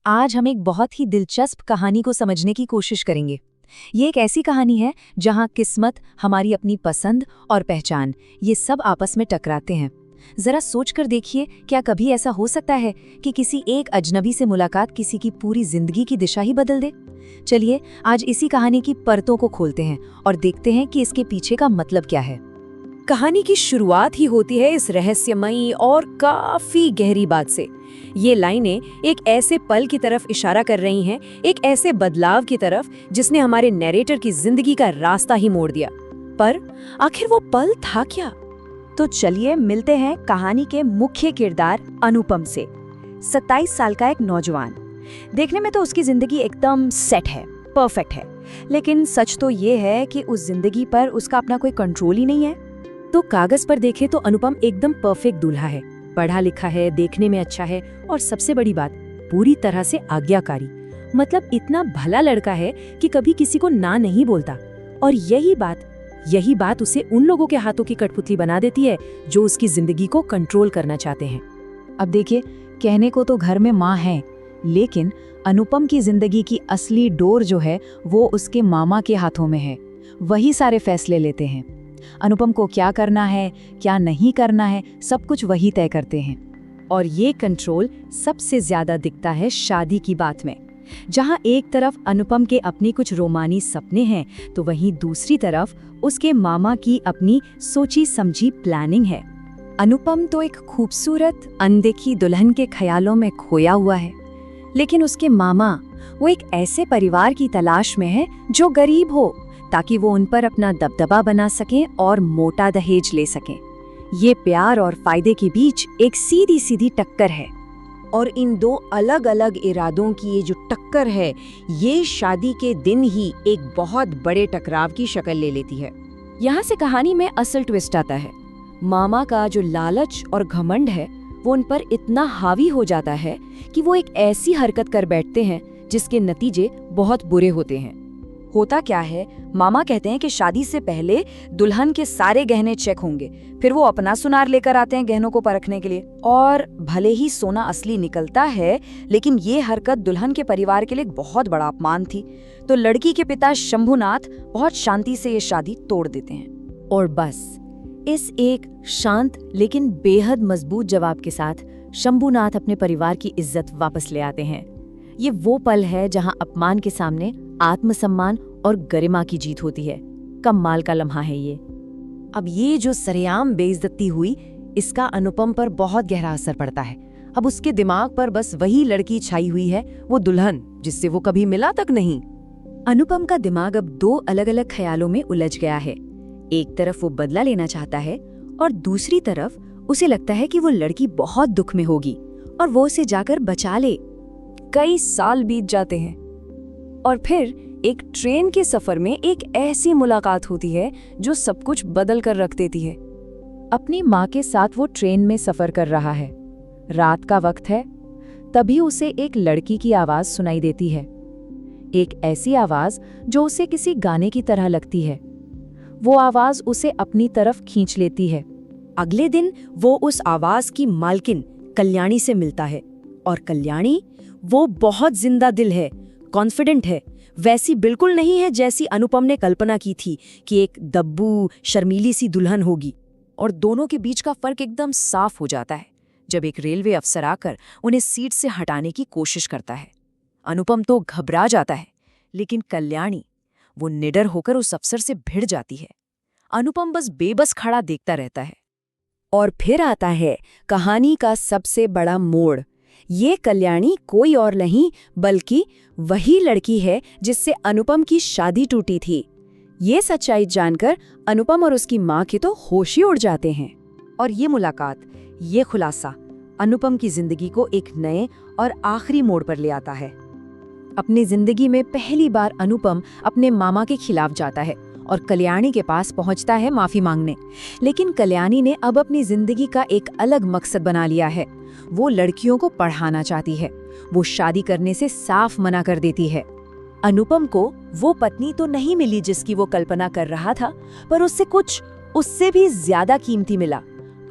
आज हम एक बहुत ही दिलचस्प कहानी को समझने की कोशिश करेंगे। ये एक ऐसी कहानी है जहां किस्मत, हमारी अपनी पसंद और पहचान, ये सब आपस में टकराते हैं। जरा सोचकर देखिए, क्या कभी ऐसा हो सकता है कि किसी एक अजनबी से मुलाकात किसी की पूरी जिंदगी की दिशा ही बदल दे? चलिए आज इसी कहानी की परतों को खोलते हैं और देखते हैं कि इसके पीछे का मतलब क्या है। कहानी की शुरुआत ही होती है इस रहस्यमयी और काफी गहरी बात से। ये लाइनें एक ऐसे पल की तरफ इशारा कर रही हैं, एक ऐसे बदलाव की तरफ जिसने हमारे नैरेटर की जिंदगी का रास्ता ही मोड़ दिया। पर आखिर वो पल था क्या? तो चलिए मिलते हैं कहानी के मुख्य किरदार अनुपम से। 27 साल का एक नौजवान। देखने में तो उसकी जिंदगी एकदम सेट है, परफेक्ट है, लेकिन सच तो ये है कि उस जिंदगी पर उसका अपना कोई कंट्रोल ही नहीं है। तो कागज पर देखे तो अनुपम एकदम परफेक्ट दूल्हा है, पढ़ा लिखा है, देखने में अच्छा है और सबसे बड़ी बात, पूरी तरह से आज्ञाकारी। मतलब इतना भला लड़का है कि कभी किसी को ना नहीं बोलता। और यही बात उसे उन लोगों के हाथों की कठपुतली बना देती है जो उसकी जिंदगी को कंट्रोल करना चाहते हैं। अब देखिए, कहने को तो घर में माँ है, लेकिन अनुपम की जिंदगी की असली डोर जो है वो उसके मामा के हाथों में है। वही सारे फैसले लेते हैं। अनुपम को क्या करना है, क्या नहीं करना है, सब कुछ वही तय करते हैं। और ये कंट्रोल सबसे ज्यादा दिखता है शादी की बात में, जहां एक तरफ अनुपम के अपनी कुछ रोमानी सपने हैं, तो वहीं दूसरी तरफ उसके मामा की अपनी सोची समझी प्लानिंग है। अनुपम तो एक खूबसूरत अनदेखी दुल्हन के ख्यालों में खोया हुआ है, लेकिन उसके मामा वो एक ऐसे परिवार की तलाश में है जो गरीब हो, ताकि वो उन पर अपना दबदबा बना सकें और मोटा दहेज ले सकें। ये प्यार और फायदे के बीच एक सीधी सीधी टक्कर है। और इन दो अलग अलग इरादों की ये जो टक्कर है, ये शादी के दिन ही एक बहुत बड़े टकराव की शक्ल ले लेती है। यहाँ से कहानी में असल ट्विस्ट आता है। मामा का जो लालच और घमंड है, वो उन पर इतना हावी हो जाता है कि वो एक ऐसी हरकत कर बैठते हैं जिसके नतीजे बहुत बुरे होते हैं। होता क्या है, मामा कहते हैं कि शादी से पहले दुल्हन के सारे गहने चेक होंगे, फिर वो अपना सुनार लेकर आते हैं गहनों को परखने के लिए। और भले ही सोना असली निकलता है, लेकिन ये हरकत दुल्हन के परिवार के लिए एक बहुत बड़ा अपमान थी। तो लड़की के पिता शंभुनाथ बहुत शांति से ये शादी तोड़ देते हैं। और बस इस एक शांत लेकिन बेहद मजबूत जवाब के साथ शंभुनाथ अपने परिवार की इज्जत वापस ले आते हैं। ये वो पल है जहां अपमान के सामने आत्मसम्मान और गरिमा की जीत होती है। कमाल का लम्हा है ये। अब ये जो सरेआम बेइज्जती हुई, इसका अनुपम पर बहुत गहरा असर पड़ता है। अब उसके दिमाग पर बस वही लड़की छाई हुई है, वो दुल्हन जिससे वो कभी मिला तक नहीं। अनुपम का दिमाग अब दो अलग अलग ख्यालों में उलझ गया है। एक तरफ वो बदला लेना चाहता है और दूसरी तरफ उसे लगता है कि वो लड़की बहुत दुख में होगी और वो उसे जाकर बचा ले। कई साल बीत जाते हैं और फिर एक ट्रेन के सफर में एक ऐसी मुलाकात होती है जो सब कुछ बदल कर रख देती है। अपनी माँ के साथ वो ट्रेन में सफर कर रहा है। रात का वक्त है, तभी उसे एक लड़की की आवाज सुनाई देती है। एक ऐसी आवाज जो उसे किसी गाने की तरह लगती है। वो आवाज उसे अपनी तरफ खींच लेती है। अगले दिन वो उस आवाज की मालकिन कल्याणी से मिलता है। और कल्याणी वो बहुत जिंदा दिल है, कॉन्फिडेंट है, वैसी बिल्कुल नहीं है जैसी अनुपम ने कल्पना की थी कि एक दब्बू शर्मीली सी दुल्हन होगी। और दोनों के बीच का फर्क एकदम साफ हो जाता है जब एक रेलवे अफसर आकर उन्हें सीट से हटाने की कोशिश करता है। अनुपम तो घबरा जाता है, लेकिन कल्याणी वो निडर होकर उस अफसर से भिड़ जाती है। अनुपम बस बेबस खड़ा देखता रहता है। और फिर आता है कहानी का सबसे बड़ा मोड़। ये कल्याणी कोई और नहीं बल्कि वही लड़की है जिससे अनुपम की शादी टूटी थी। ये सच्चाई जानकर अनुपम और उसकी माँ के तो होश ही उड़ जाते हैं। और ये मुलाकात, ये खुलासा अनुपम की जिंदगी को एक नए और आखिरी मोड़ पर ले आता है। अपनी जिंदगी में पहली बार अनुपम अपने मामा के खिलाफ जाता है और कल्याणी के पास पहुंचता है माफी मांगने। लेकिन कल्याणी ने अब अपनी जिंदगी का एक अलग मकसद बना लिया है। वो लड़कियों को पढ़ाना चाहती है। वो शादी करने से साफ मना कर देती है। अनुपम को वो पत्नी तो नहीं मिली जिसकी वो कल्पना कर रहा था, पर उससे कुछ उससे भी ज्यादा कीमती मिला,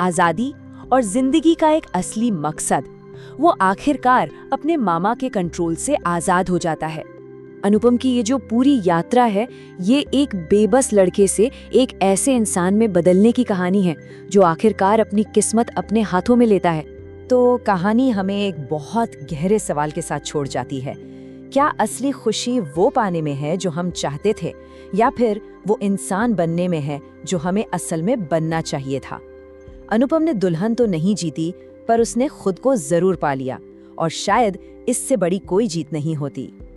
आजादी और जिंदगी का एक असली मकसद। वो आखिरकार अपने मामा के कंट्रोल से आज़ाद हो जाता है। अनुपम की ये जो पूरी यात्रा है, ये एक बेबस लड़के से एक ऐसे इंसान में बदलने की कहानी है जो आखिरकार अपनी किस्मत अपने हाथों में लेता है। तो कहानी हमें एक बहुत गहरे सवाल के साथ छोड़ जाती है। क्या असली खुशी वो पाने में है जो हम चाहते थे, या फिर वो इंसान बनने में है जो हमें असल में बनना चाहिए था? अनुपम ने दुल्हन तो नहीं जीती, पर उसने खुद को जरूर पा लिया, और शायद इससे बड़ी कोई जीत नहीं होती।